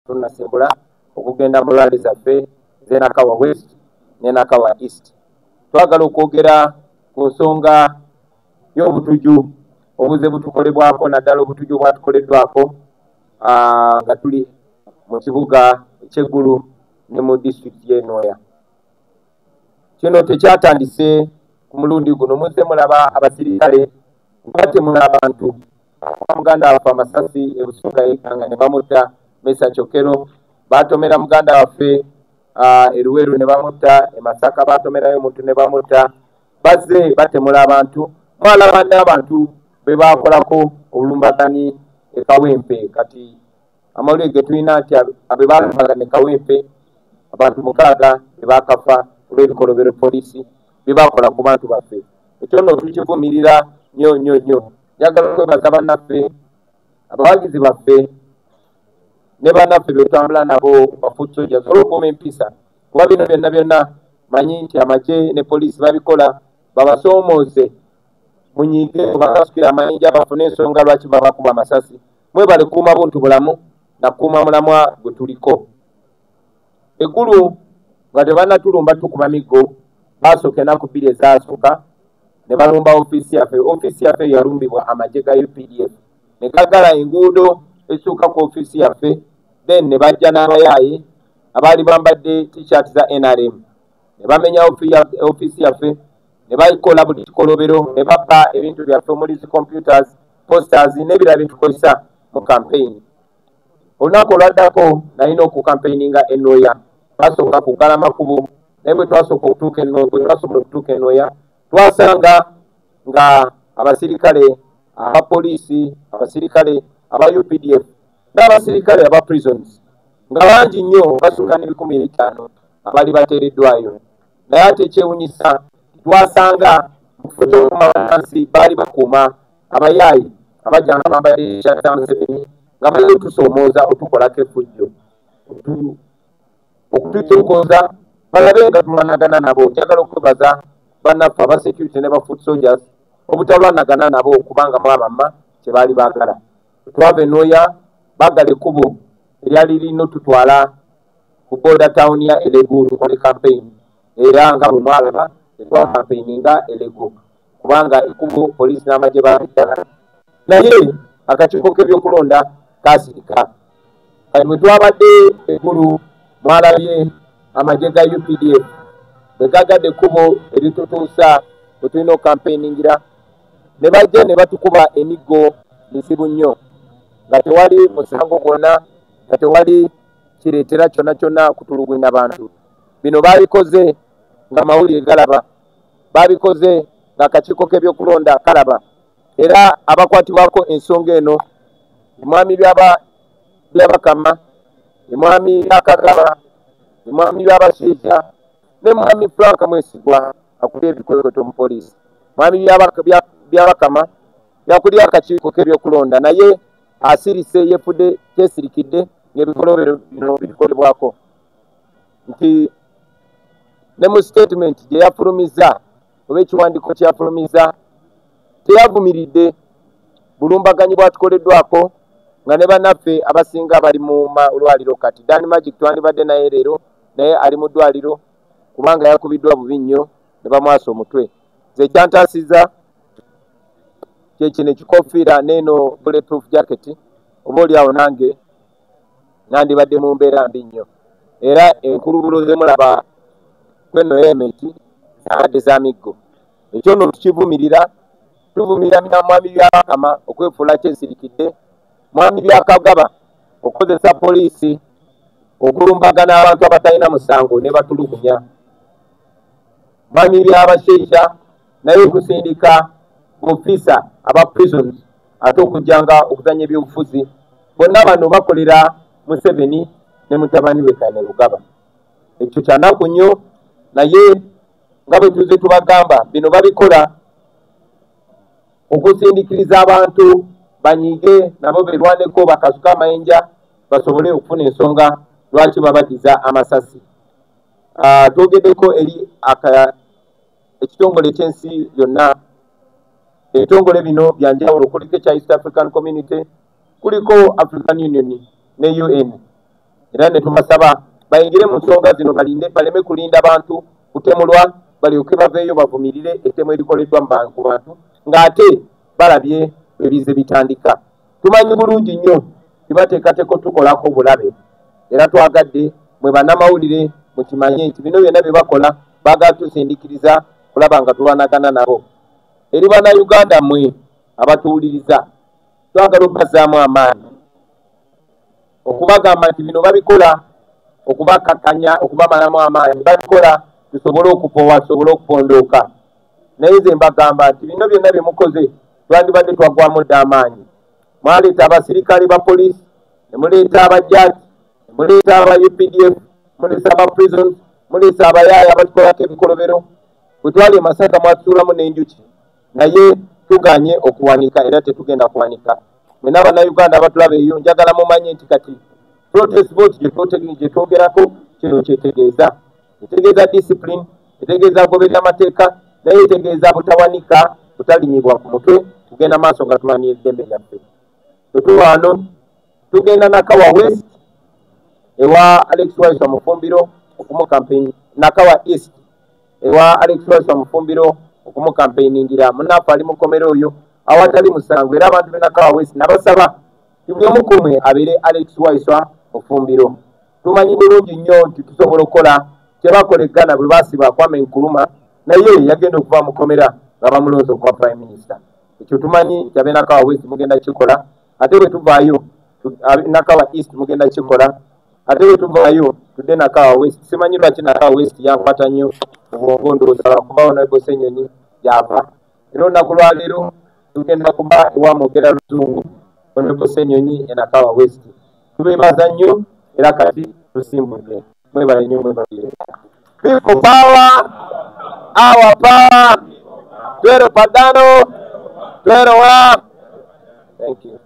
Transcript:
tunasembula okugenda mu lwali zaffe z'Enakawa West n'Enakawa East. Twagala okwogera ku nsonga y'obutuju obuze butukolebwako naddala obutuju bwatukoleddwako nga tuli mu kibuga eky'eggulu ne mu disitulikiti y'e Nnoya. Kino tekyatandise ku mulundi guno. Muzze mulaba abasirikale nga temula abantu muganda waffe amasasi e Busunga Yekanga ne bamutta, Mesa Kyokero batomera muganda waffe e Luweero ne bamutta, e Masaka batomerayo omuntu ne bamutta. Bazze batemula abantu, mwalaba n'abantu be bakolako obulumbaganyi e Kawempe. Kati amawulire ge tulina nti abe balumbaganyi e Kawempe abantu 6 be bakafa olw'ebikolobero poliisi bye bakola ku bantu baffe. Ekyo nno tukivumirira nnyo nnyo nnyo. Njagala kwebaza bannaffe abawagizi baffe ne bannaffe be tutambula nabo bafoot soldiers olw'okuuma empisa, kuba bino byonna byonna manyi nti amagye ne poliisi babikola babasoomooze munyiige bakasukira amayinja bafune ensonga lwaki babakuba amasasi. Mwebale kuuma buntu bulamu na kuuma mulamwa gwe tuliko. Eggulu nga tebannatulumba tukuba miggo, basooka ennaku 2 ezasooka ne balumba ofiisi yaffe. Ofiisi yaffe yalumbibwa amagye ga UPDF ne gagala enguudo ezisuuka ku ofiisi yaffe, then ne bajja n'abayaaye abaali bambadde t-shirt za NRM ne bamenya ofiisi yaffe ne bayikola buli kikolobero ne babba ebintu byaffe omuli zi computers, posters n'ebirala byetukozesa mu campaign. Olunaku olwaddako nalina okucampaigninga e Nnoya, twasooka kugala makubo naye bwe twasooka okutuuka e Nnoya twasanga nga abasirikale aba poliisi, abasirikale aba UPDF n'abasirikale aba prisons nga bangi nnyo basuka n'15,000 abali bateereddwayo. Naye ate ekyewunyisa twasanga mu kifo ky'okukuuma bannansi baali bakuuma abayaayi abajjanga bambadde t-shirt za Museveni nga bali tusoomooza otukolako effujjo okututuukooza balabe nga tulwanagana nabo. Njagala okwebaza bannaffe aba security ne ba foot soldiers obutalwanagana nabo kubanga mwabamma kye baali baagala. Twava e Nnoya baagala ekkubo eryali lirina otutwala ku border town ya Elego tukole campaign, era nga bwe mwalaba twacampaigninga Elego kubanga ekkubo poliisi n'amagye baabitala, naye akakiiko k'ebyokulonda kaasirika. Kati bwe twabadde eggulu mwalabye amagye ga UPDF bwe gagadde ekkubo eritutuusa bwe tulina okampainingira ne bajja ne batukuba emiggo misibu nnyo nga tewali musango gwonna, nga tewali kireetera kyonna kyonna kutulugunya abantu. Bino baabikoze nga mawulire galaba, baabikoze nga akakiiko k'ebyokulonda kalaba, era abakwatibwako ensonga eno emwami byabakama, emwami byakagaba, emwami byabasiija ne mwami Frank Mwesigwa akulira ebikwekoto mu poliisi. Mwami byabakama yakulira akakiiko k'ebyokulonda naye asirise yefudde kyesirikidde ng'ebikolobero bino bikolebwako. Nti ne mu statement gye yafulumiza oba ekiwandiiko kye yafulumiza teyavumiridde bulumbaganyi bwatukoleddwako nga ne bannaffe abasinga bali mu malwaliro. Kati Dan Magic twandibadde naye leero naye ali mu ddwaliro kubanga yakubiddwa bubi nnyo ne bamwasa omutwe. Nze ekyantaasiza kyekino ekikofiira n'eno bulletproof jacket, oba oliawo nange nandibadde mu mbeera mbi nnyo, era enkulubulo ze mulaba kweno emeti zabadde za miggo. Ekyo nno tukivumirira, tuvumirira mwami byabakama okwefuula kyensirikidde, mwami byakagaba okukozesa poliisi okulumbagana abantu abatalina musango ne batulugunya, mwami byabasheija naye okusindika ofisa aba prisons ate okujjanga okuzanya ebyobufuzi. Bonna bano bakolera Museveni ne mutabani we Kane Lugaba. Ekyo kyanaku nnyo, naye nga bwe tuze tubagamba bino babikola okusindikiriza abantu banyiige nabo berwaneko bakasuka amayinja basobole okufuna ensonga lwaki babaddiza amasasi. Twogeddeko eri ekitongole ky'ensi yonna. Ebitongole bino byanjawulo, kuliko ekya East African Community, kuliko African Union ne UN. era ne tubasaba bayingire mu nsonga zino baleme kulinda abantu kutemulwa balyoke baveeyo bavumirire ettemu erikoleddwa ku bantu ng'ate balabye ebize bitandika. Tumanyi bulungi nnyo tibateekateeko tukolako bulabe era twagadde mwe bannamawulire mukimanye nti bino byonna bye bakola baagala tusindikiriza kulaba nga tulwanagana nabo. Eri bannayuganda mmwe abatuwuliriza twagala okubazzaamu amaanyi okubagamba nti bino babikola okubakakanya okubamalamu amaanyi babikola tusobole okupoowa tusobole okupondooka. Naye nze mbagamba nti bino byonna bye mukoze twandibadde twaggwamu dda amaanyi. Mwaleeta abasirikale ba poliisi ne muleeta abajaji ne muleeta aba UPDF muleeta aba prisons muleeta abayaaya abatukolako ebikolobero bwe twali e Masaka mwatusuulamu n'enjuki naye tuganye okuwanika era tetugenda kuwanika. Mwena bannayuganda abatulaba eyo njagala mumanye nti kati protest vote gye twogerako kino kyetegeeza etegeeza discipline etegeeza goberera amateeka naye etegeeza butawanika butalinyibwa ku mutwe tugenda maaso nga tumanyira eddembe lyaffe. Tutuwano tugenda Nakawa West ewa Alex Waiswa Mufumbiro okumukampeni Nakawa East ewa Alex Waiswa Mufumbiro okumukampeiningira munaffe ali mukomero oyo awatali musango era abantu b'Nakawa West nabasaba buli omu ku mmwe abeere Alex Waiswa Mufumbiro. Tumanyi bulungi nnyo nti tusobola okukola kye bakola e Ghana bwe baasiba Kwame Nkrumah naye yagenda okuva mukomera nga bamulonze okuba prime minister. Ekyo tumanyi nti ab'Nakawa West mugenda kikola ate bwe tuvaayo Nakawa East mugenda kikola ate bwe tuvaayo tudde Nakawa West. Simanyi lwaki Nakawa West yankwata nnyo mu bwongo ndowooza lwakubawo Honorable Ssenyonyi yava. Era olunaku lwaleero tugenda kuba ewa Mwogera Luzungu Honorable Ssenyonyi e Nakawa West. Tubeebaza nnyo era kati tusimbudde. Mwebale nnyo mwebale. People power, our power, Tuero Padano, Tuero Wa. Thank you.